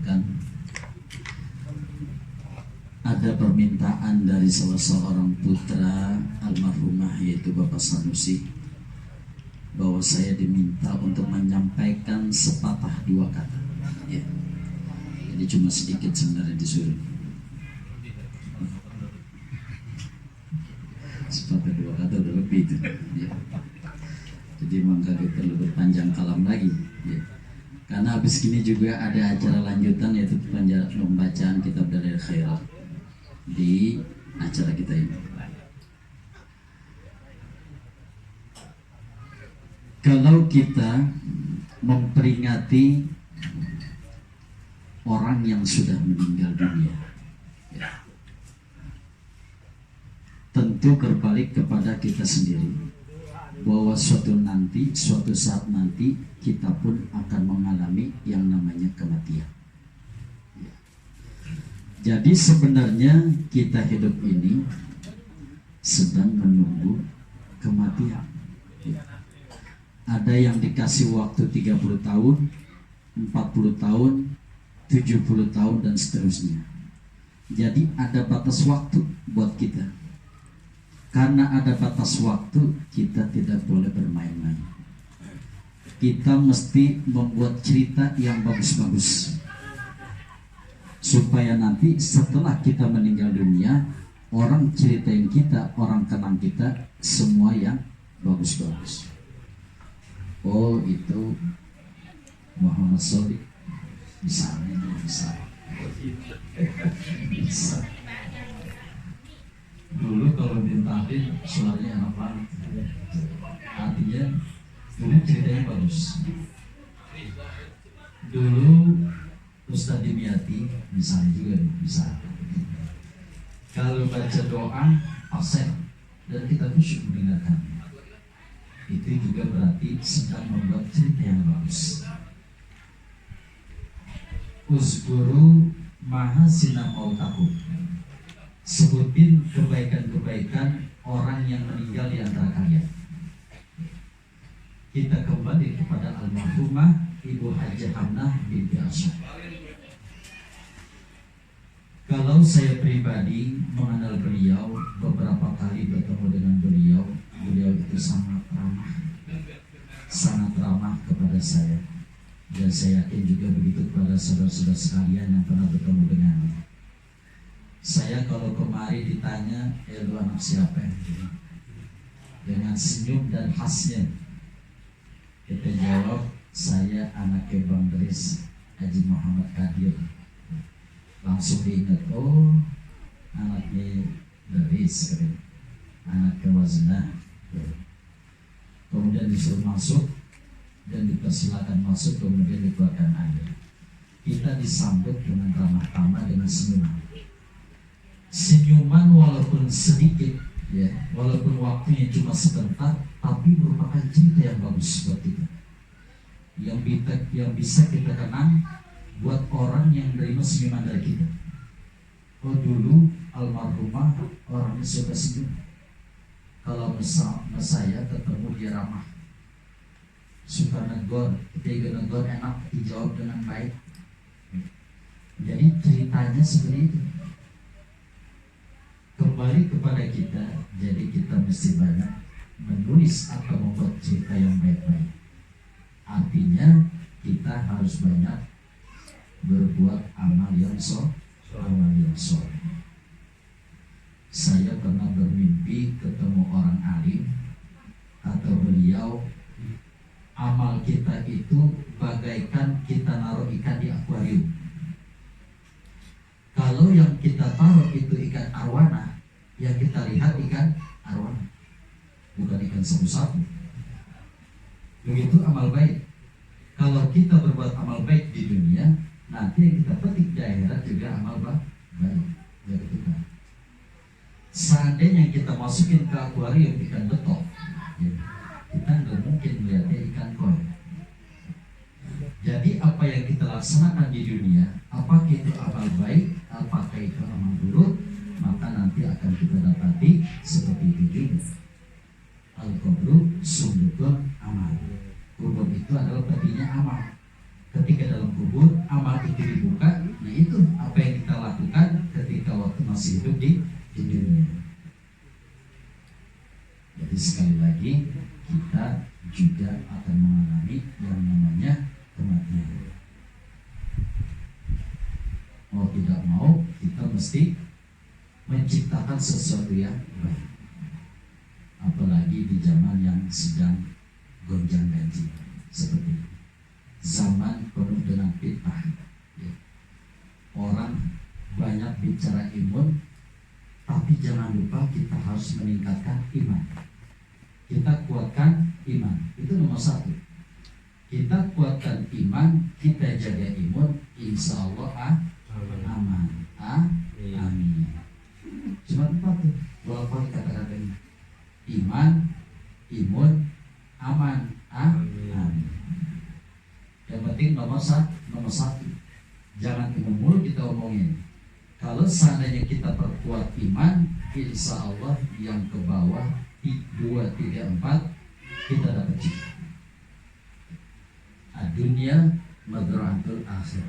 Kan ada permintaan dari salah seorang putra almarhumah yaitu Bapak Sanusi, bahwa saya diminta untuk menyampaikan sepatah dua kata ya. Jadi cuma sedikit sebenarnya disuruh sepatah dua kata udah lebih itu ya. Jadi maka kita perlu berpanjang kalam lagi ya. Karena habis ini juga ada acara lanjutan, yaitu pembacaan kitab Dalail Khairat di acara kita ini. Kalau kita memperingati orang yang sudah meninggal dunia ya, tentu berbalik kepada kita sendiri, bahwa suatu saat nanti kita pun akan mengalami yang namanya kematian. Jadi sebenarnya kita hidup ini sedang menunggu kematian. Ada yang dikasih waktu 30 tahun, 40 tahun, 70 tahun dan seterusnya. Jadi ada batas waktu buat kita. Karena ada batas waktu, kita tidak boleh bermain-main. Kita mesti membuat cerita yang bagus-bagus, supaya nanti setelah kita meninggal dunia, orang ceritain kita, orang kenang kita, semua yang bagus-bagus. Oh, itu Muhammad Shodiq bisa. Dulu kalau dintahin suaranya enak banget. Artinya dulu ceritanya bagus. Dulu Ustadz Dimyati misalnya juga bisa. Kalau baca doa pasir dan kita khusyuk mendengarkan, itu juga berarti sedang membuat cerita yang bagus. Uzguru mahasina mautakum, sebutin kebaikan-kebaikan orang yang meninggal di antara kalian. Kita kembali kepada almarhumah Ibu Hajah Hamnah binti Asyad. Kalau saya pribadi mengenal beliau, beberapa kali bertemu dengan beliau, beliau itu sangat ramah kepada saya. Dan saya yakin juga begitu kepada saudara-saudara sekalian yang pernah bertemu dengannya. Saya kalau kemari ditanya, lu anak siapa? Dengan senyum dan khasnya kita jawab, saya anaknya Bang Deris Haji Muhammad Kadir. Langsung diingat, oh anaknya Deris, anaknya Waznah. Kemudian disuruh masuk dan dipersilakan masuk, kemudian dikeluarkan air. Kita disambut dengan ramah tamah, dengan senyuman walaupun sedikit ya, walaupun waktunya cuma sebentar, tapi merupakan cerita yang bagus buat kita, yang bisa kita kenang buat orang yang menerima senyuman dari kita. Oh, dulu almarhumah orangnya suka senyum. Kalau saya ketemu dia ramah, suka negor, ketika negor enak dijawab dengan baik. Jadi ceritanya seperti itu. Kembali kepada kita, jadi kita mesti banyak menulis atau membuat cerita yang baik-baik. Artinya kita harus banyak berbuat amal yang soleh. Saya pernah bermimpi ketemu orang alim, kata beliau, amal kita itu bagaikan kita naruh ikan di akuarium. Kalau yang kita taruh itu ikan arwana, yang kita lihat ikan arwana, bukan ikan sapu-sapu. Begitu amal baik. Kalau kita berbuat amal baik di dunia, nanti yang kita petik di akhirat juga amal baik. Ya betul. Seandainya kita masukin ke akuarium ikan betok, ya, kita nggak mungkin melihatnya ikan koi. Jadi apa yang kita laksanakan di dunia, apakah itu amal baik, apakah itu amal buruk, maka nanti akan kita dapati seperti itu juga. Al-qabru sundukun amal. Kubur itu adalah petinya amal. ketika dalam kubur amal itu dibuka. Nah itu apa yang kita lakukan ketika waktu masih hidup di dunia. Jadi sekali lagi kita juga akan mengalami yang namanya kematian. Mau tidak mau kita mesti menciptakan sesuatu yang baik. Apalagi di zaman yang sedang gonjang-ganjing seperti ini. Zaman penuh dengan fitnah. Ya. Orang banyak bicara imun, tapi jangan lupa kita harus meningkatkan iman. Kita kuatkan iman, itu nomor satu. Kita kuatkan iman, kita jaga imun, insya Allah aman. Amin. Cuma empat tuh, walaupun kata-kata ini. Iman, imun, aman, amin. Yang penting nomor satu. Jangan imun mulu kita omongin. Kalau seandainya kita perkuat iman, insya Allah yang ke bawah 2, 3, 4 kita dapat cita. Dunia madratul akhir.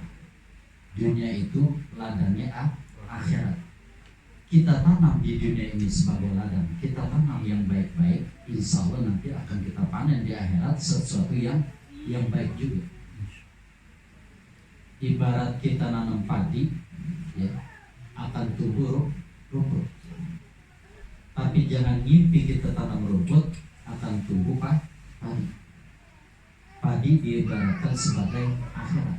Dunia itu ladangnya akhirat. Kita tanam di dunia ini sebagai ladang. Kita tanam yang baik-baik, insya Allah nanti akan kita panen di akhirat sesuatu yang baik juga. Ibarat kita nanam padi, ya, akan tumbuh rumput. Tapi jangan ngimpi kita tanam rumput akan tumbuh padi. Padi diibaratkan sebagai akhirat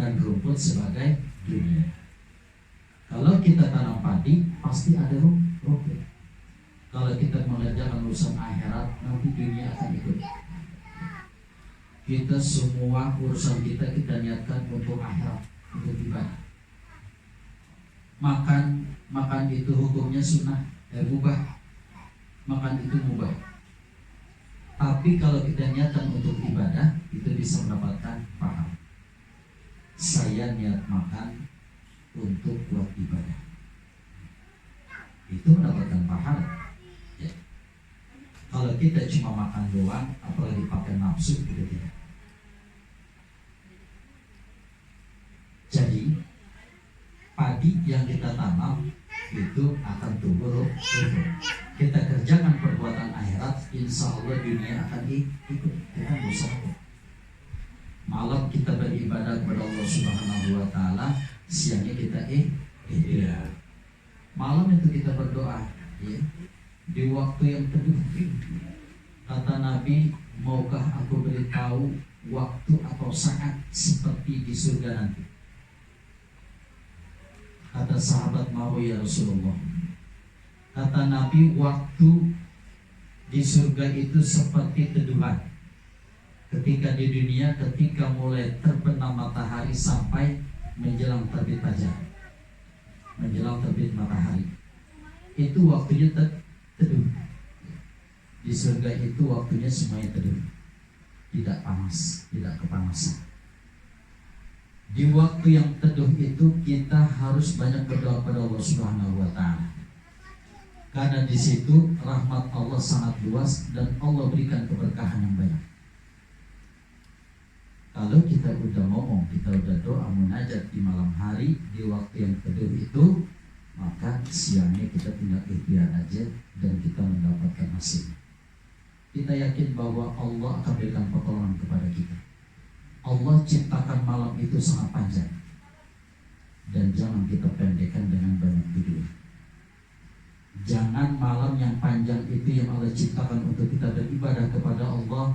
dan rumput sebagai dunia. Kalau kita tanam padi pasti ada rumput. Kalau kita mengerjakan urusan akhirat, nanti dunia akan ikut. Kita semua urusan kita niatkan untuk akhirat, untuk ibadah. Makan itu hukumnya sunnah, mubah. Makan itu mubah. Tapi kalau kita niatkan untuk ibadah, itu bisa mendapatkan pahala. Saya niat makan untuk buat ibadah, itu mendapatkan pahala. Ya. Kalau kita cuma makan doang, apalagi pakai nafsu, itu tidak. Jadi padi yang kita tanam itu akan tumbuh rumput. Kita kerjakan perbuatan akhirat, insya Allah dunia akan ikut. Kita berusaha. Malam kita beribadah kepada Allah Subhanahu Wa Taala, siangnya kita malam itu kita berdoa, ya. Di waktu yang teduh. Kata Nabi, maukah aku beritahu waktu atau saat seperti di surga nanti? Kata sahabat, mau ya Rasulullah. Kata Nabi, waktu di surga itu seperti teduhan. Ketika di dunia, ketika mulai terbenam matahari sampai menjelang terbit fajar, menjelang terbit matahari, itu waktunya teduh. Di surga itu waktunya semuanya teduh, tidak panas, tidak kepanasan. Di waktu yang teduh itu kita harus banyak berdoa pada Allah Subhanahu Wa Taala, karena di situ rahmat Allah sangat luas dan Allah berikan keberkahan yang banyak. Kalau kita udah ngomong, kita udah doa munajat di malam hari, di waktu yang teduh itu, maka siangnya kita tinggal ikhtiar aja dan kita mendapatkan hasil. Kita yakin bahwa Allah akan berikan pertolongan kepada kita. Allah ciptakan malam itu sangat panjang, dan jangan kita pendekkan dengan banyak tidur. Jangan malam yang panjang itu yang Allah ciptakan untuk kita beribadah kepada Allah,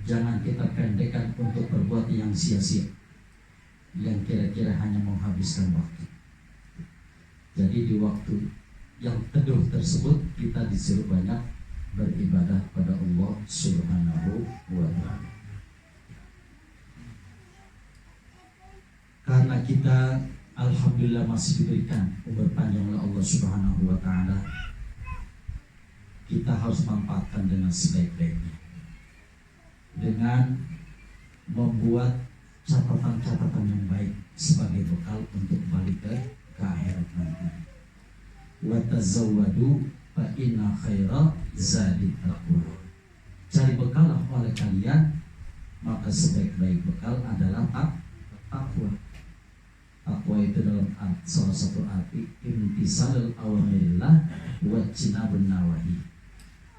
jangan kita pendekkan untuk berbuat yang sia-sia, yang kira-kira hanya menghabiskan waktu. Jadi di waktu yang teduh tersebut kita disuruh banyak beribadah pada Allah Subhanahu wa Ta'ala. Karena kita alhamdulillah masih diberikan umur panjang oleh Allah Subhanahu wa Ta'ala, kita harus manfaatkan dengan sebaik-baiknya, dengan membuat catatan-catatan yang baik sebagai bekal untuk balik ke akhirat nanti. Wa tazawwadu fa inna khaira zadit taqwa. Cari bekal oleh kalian, maka sebaik-baik bekal adalah takwa. Takwa itu dalam salah satu arti imtisalul awamirillah wa jinabun nawahi,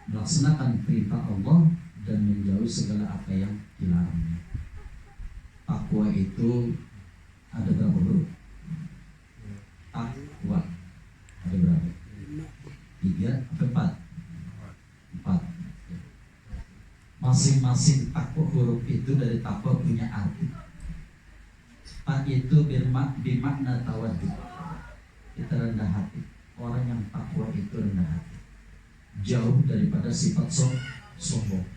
melaksanakan perintah Allah dan menjauhi segala apa yang dilarangnya. Takwa itu ada berapa huruf? Takwa ada berapa? 3 atau 4? 4. Masing-masing takwa huruf itu dari takwa punya arti. Tak itu bermakna tawadu, kita rendah hati. Orang yang takwa itu rendah hati, jauh daripada sifat sombong.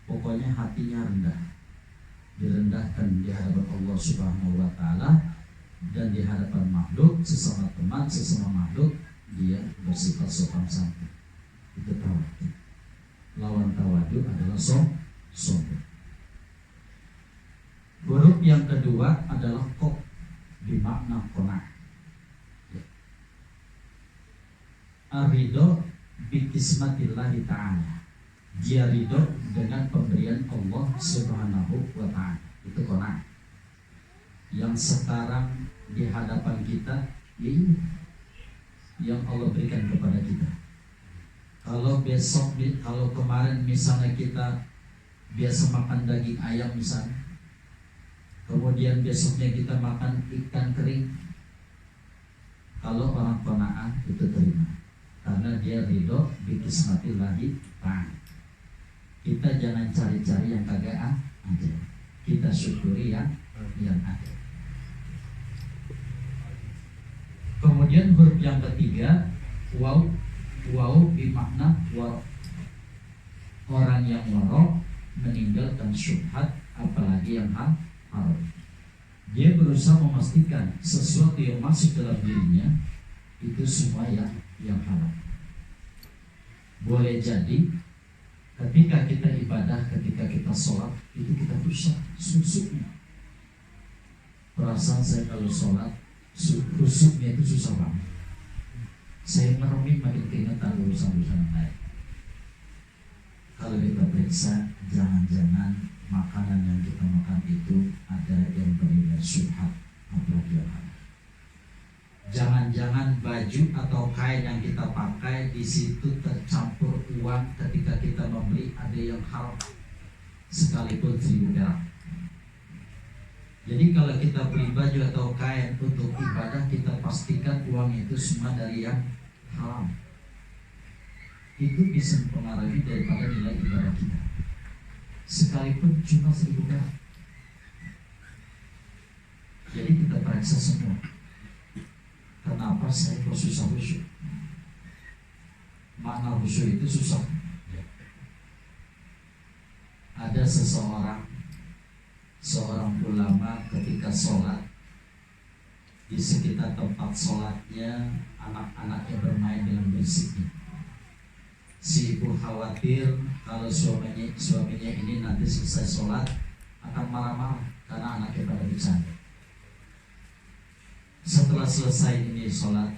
Pokoknya hatinya rendah, direndahkan di hadapan Allah Subhanahu wa Ta'ala dan di hadapan makhluk, sesama teman, sesama makhluk, dia bersifat sopan santun. Itu tawadu. Lawan tawadu adalah sombong. Huruf yang kedua adalah qaf, bermakna qanaah. Ar-ridho bi qismatillahi ta'ala, dia ridho dengan pemberian Allah Subhanahu wa Ta'ala. Itu qanaah. Yang sekarang di hadapan kita, ini yang Allah berikan kepada kita. Kalau besok, kalau kemarin misalnya kita biasa makan daging ayam misalnya, kemudian besoknya kita makan ikan kering, kalau orang qanaah itu terima, karena dia ridho bi qismatillahi ta'ala. Kita jangan cari-cari yang kagak ada, kita syukuri yang ada. Kemudian huruf yang ketiga waw bermakna waro, orang yang waro meninggalkan syubhat, apalagi yang haram. Dia berusaha memastikan sesuatu yang masuk dalam dirinya itu semua yang halal. Boleh jadi ketika kita ibadah, ketika kita sholat, itu kita rusak susuknya. Perasaan saya kalau sholat rusuknya itu susah banget. Saya meremih makin keingetan urusan-urusan lain. Kalau kita periksa, jangan-jangan makanan yang kita makan itu ada yang berbeda syubhat, apalagi yang halal. Jangan-jangan baju atau kain yang kita pakai di situ tercampur uang ketika kita membeli, ada yang haram sekalipun 1.000 perak. Jadi kalau kita beli baju atau kain untuk ibadah, kita pastikan uang itu semua dari yang haram. Itu bisa mempengaruhi daripada nilai ibadah kita, sekalipun cuma 1.000 perak. Jadi kita periksa semua. Kenapa saya kok susah khusyuk? Makna khusyuk itu susah. Ada seorang ulama ketika sholat, di sekitar tempat sholatnya anak-anaknya bermain dengan berisiknya. Si ibu khawatir kalau suaminya ini nanti selesai sholat akan marah-marah karena anaknya pada bercanda. Setelah selesai ini sholat,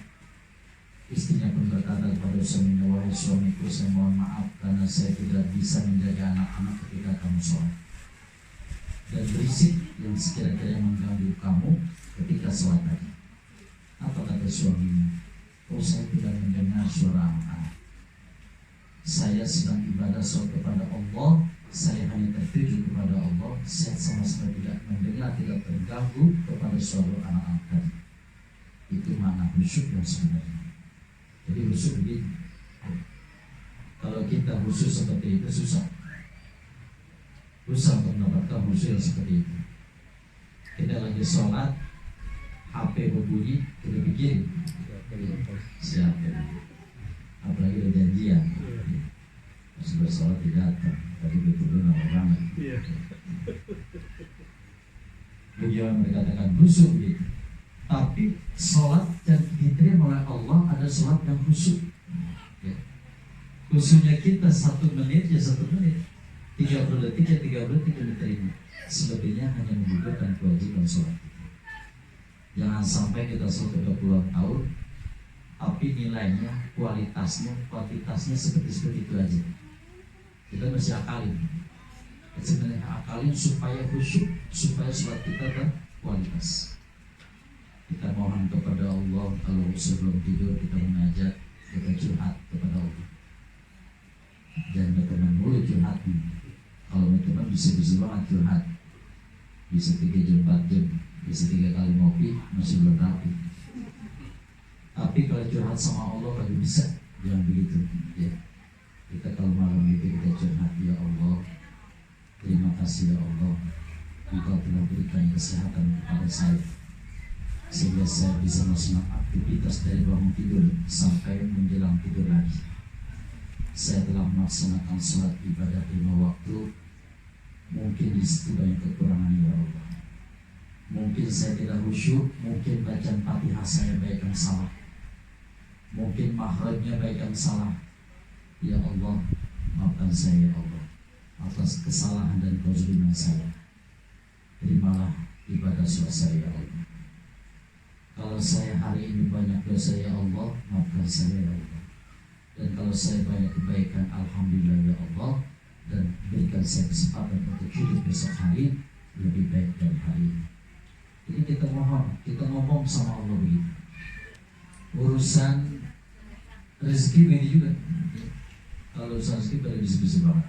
istrinya pun berkata kepada suaminya, wahai suamiku, saya mohon maaf karena saya tidak bisa menjaga anak-anak ketika kamu sholat, dan berisik yang sekira-kira mengganggu kamu ketika sholat tadi. Apa kata suaminya? Oh, saya tidak mendengar suara anak-anak. Saya sedang ibadah sholat kepada Allah, saya hanya tertuju kepada Allah, saya sama sekali tidak mendengar, tidak terganggu kepada suara anak-anak tadi. Itu makna khusyuk yang sebenarnya. Jadi khusyuk begitu. Kalau kita khusyuk seperti itu susah untuk mendapatkan khusyuk yang seperti itu. Kita lagi sholat, HP berbunyi, kita pikir siapa? Apalagi ada janjian. Pas bersolat tidak datang, tadi betul-betul lama banget. Beliau berkatakan khusyuk gitu. Tapi sholat yang diterima oleh Allah ada sholat yang khusyuk. Khusyuknya kita 1 menit ya 1 menit, 30 detik ya 30 detik diterima. Selebihnya hanya menggugurkan kewajiban sholat. Jangan sampai kita sholat 20 tahun, tapi nilainya, kuantitasnya seperti itu aja. Kita mesti akalin. sebenarnya akalin supaya khusyuk, supaya sholat kita berkualitas. Kita mohon kepada Allah, kalau sebelum tidur kita mengajak, kita curhat kepada Allah. Jangan teman mulu curhat. Kalau teman bisa banget curhat, bisa 3 jam 4 jam, bisa 3 kali ngopi masih belum rapi. Tapi kalau curhat sama Allah lagi bisa, jangan begitu ya. Kita kalau malam itu kita curhat, ya Allah, terima kasih ya Allah, Engkau telah berikan kesehatan kepada saya, sehingga saya bisa melaksanakan aktivitas dari bangun tidur sampai menjelang tidur lagi. Saya telah melaksanakan sholat ibadah 5 waktu. Mungkin di situ banyak kekurangan ya Allah. Mungkin saya tidak khusyuk, mungkin bacaan Fatihah saya baik yang salah, mungkin makhrajnya baik yang salah. Ya Allah, maafkan saya ya Allah atas kesalahan dan kezaliman saya. Terimalah ibadah sholat saya ya Allah. Kalau saya hari ini banyak dosa ya Allah, maafkan saya ya Allah. Dan kalau saya banyak kebaikan, alhamdulillah ya Allah. Dan berikan saya kesempatan untuk hidup besok hari lebih baik dari hari ini. Jadi kita mohon, kita ngomong sama Allah begitu. Urusan rezeki ini juga. Kalau urusan rezeki pada bisa-bisa banget.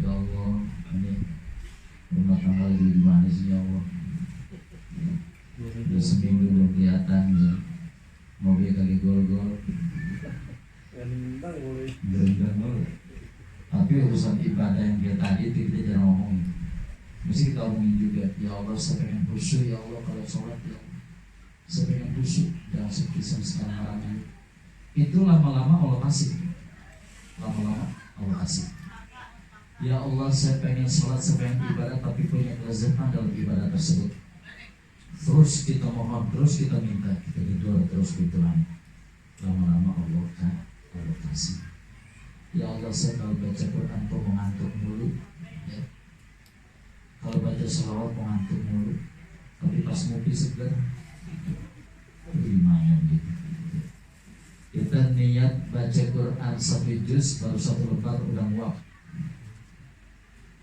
Ya Allah, ini rumah tangga lagi gimana sih ya Allah? Udah seminggu belum kelihatan ya. Mobil kaki gol-gol. Gerendang boleh. Tapi urusan ibadah yang dia tadi itu kita jangan ngomongin. Mesti kita ngomongin juga, ya Allah saya pengen khusyuk ya Allah kalau sholat ya Allah. Saya pengen khusyuk, jangan seperti sekarang malamnya. Itu lama-lama Allah kasih. Lama-lama Allah kasih. Ya Allah saya pengen sholat, saya pengen ibadah, tapi punya kelezatan dalam ibadah tersebut. Terus kita mohon, terus kita minta, kita berdoa terus berdoa. Lama-lama Allah kasih. Ya Allah saya kalau baca Quran kok mengantuk mulu ya. Kalau baca sholawat mengantuk mulu, tapi pas ngopi segar gimana gitu. Kita niat baca Quran 1 juz baru 1 lembar udah muak.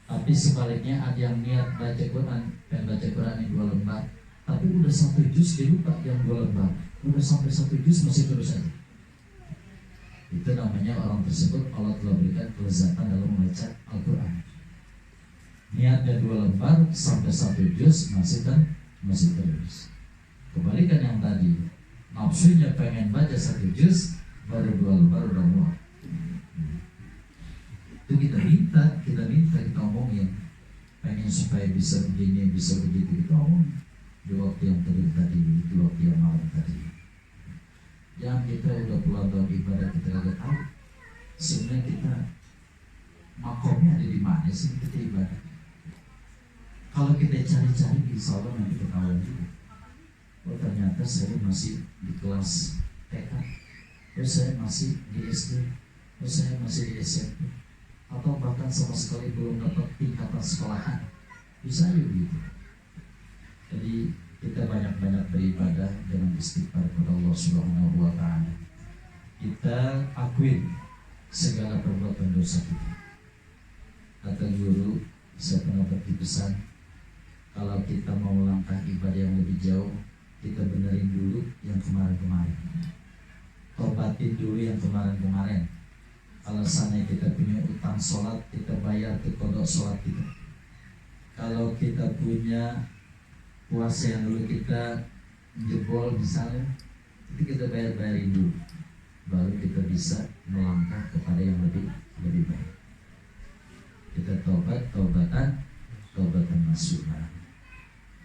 Tapi sebaliknya ada yang niat baca Quran dan baca Quran yang 2 lembar, tapi udah 1 juz dia lupa yang 2 lembar, udah sampai 1 juz masih terus aja. Itu namanya orang tersebut Allah telah berikan kelezatan dalam membaca Al-Quran. Niatnya 2 lembar sampai 1 juz masih terus. Kebalikan yang tadi, nafsunya pengen baca 1 juz baru 2 lembar udah muak. Itu kita minta kita omongin, pengen supaya bisa begini, bisa begitu, kita omongin di waktu yang tadi, di waktu yang malam tadi. Yang kita udah pulang dalam ibadah kita gak tahu sebenarnya kita makomnya ada di mana sih kita ibadah. Kalau kita cari-cari insya Allah nanti ketahuan juga. Oh ternyata saya masih di kelas TK, oh saya masih di SD, oh saya masih di SMP, atau bahkan sama sekali belum dapat tingkatan sekolahan. Bisa aja gitu. Jadi kita banyak-banyak beribadah dengan istighfar kepada Allah Subhanahu wa Ta'ala. Kita akuin segala perbuatan dosa kita. Kata guru, saya pernah berpesan, kalau kita mau langkah ibadah yang lebih jauh, kita benerin dulu yang kemarin-kemarin, tobatin dulu yang kemarin-kemarin. Kalau sana kita punya utang sholat, kita bayar ke kodok sholat kita. Kalau kita punya puasa yang dulu kita jebol misalnya, itu kita bayarin dulu, baru kita bisa melangkah kepada yang lebih baik. Kita taubatan nasuha.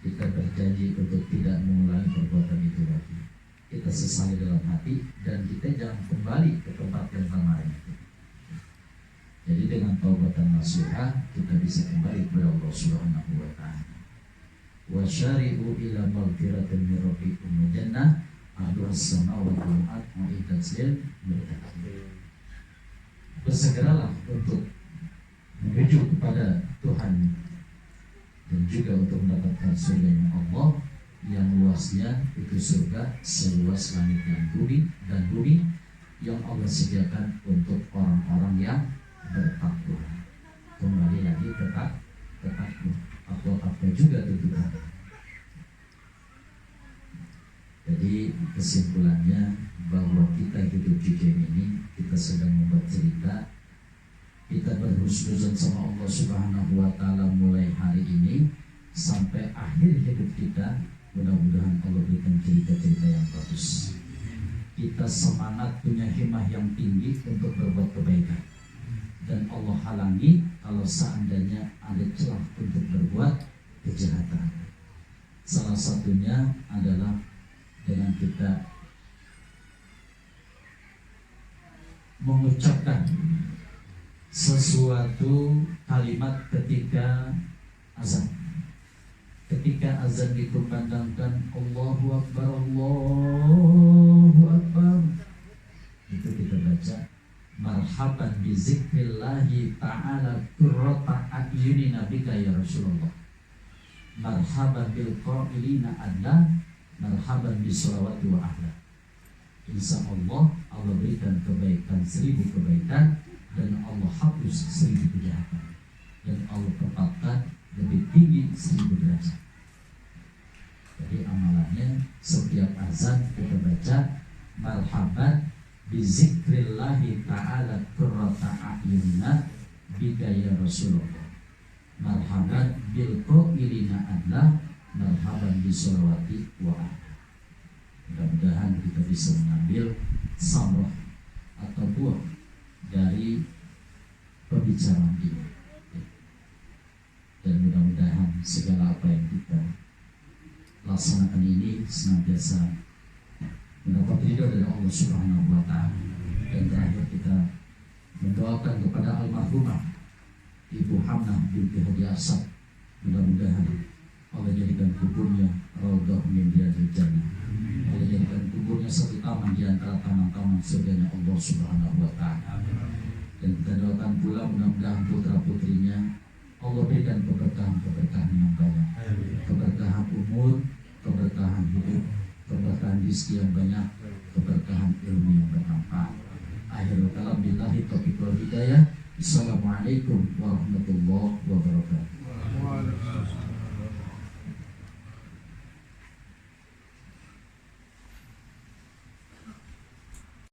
Kita berjanji untuk tidak mengulangi perbuatan itu lagi. Kita sesali dalam hati dan kita jangan kembali ke tempat yang kemarin itu. Jadi dengan taubatan nasuha kita bisa kembali kepada Allah Subhanahu wa Ta'ala. Wa syari'u ila maghfiratin min rabbikum wa jannah ardhuha as-samawati wal ardh mu'iddat lil muttaqin. Bersegeralah untuk menuju kepada Tuhan dan juga untuk mendapatkan surga Allah yang luasnya itu surga seluas langit dan bumi yang Allah sediakan untuk orang-orang yang bertakwa kembali lagi ke takwa. Takwa juga tentukan. Jadi kesimpulannya bahwa kita hidup di dunia ini, kita sedang membuat cerita, kita berhusnuzon sama Allah Subhanahu wa Ta'ala mulai hari ini sampai akhir hidup kita. Mudah-mudahan Allah berikan cerita-cerita yang bagus. Kita semangat, punya himmah yang tinggi untuk berbuat kebaikan, dan Allah halangi kalau seandainya ada celah untuk berbuat kejahatan. Salah satunya adalah dengan kita mengucapkan sesuatu kalimat ketika azan. Ketika azan dikumandangkan Allahu Akbar, Allahu Akbar, itu kita baca marhaban bi zikrillahi ta'ala qurrata a'yunina bika ya Rasulullah. Marhaban bil qailina adla, marhaban bi sholawati wa ahla. Insya Allah berikan kebaikan 1000 kebaikan, dan Allah hapus 1000 kejahatan, dan Allah tempatkan lebih tinggi 1000 derajat. Jadi amalannya setiap azan kita baca marhaban bi zikrillahi ta'ala qurrata a'yunina bika ya Rasulullah. Marhaban bil qailina adla, marhaban bi sholawati wa ahla. Mudah-mudahan kita bisa mengambil samrah atau buah dari pembicaraan ini, dan mudah-mudahan segala apa yang kita laksanakan ini senantiasa mendapat ridho dari Allah Subhanahu wa Ta'ala. Dan terakhir kita mendoakan kepada almarhumah Ibu Hamnah binti Haji Asad, mudah-mudahan Allah jadikan kuburnya raudhah min riyadil jannah. Allah jadikan kuburnya satu taman di antara taman-taman surganya Allah Subhanahu wa Ta'ala. Dan kita doakan pula mudah-mudahan putra-putrinya Allah berikan keberkahan yang banyak, keberkahan umur, keberkahan hidup, keberkahan rezeki yang banyak, keberkahan ilmu yang bermanfaat. Akhirul kalam billahi taufiq wal hidayah. Assalamualaikum warahmatullahi wabarakatuh.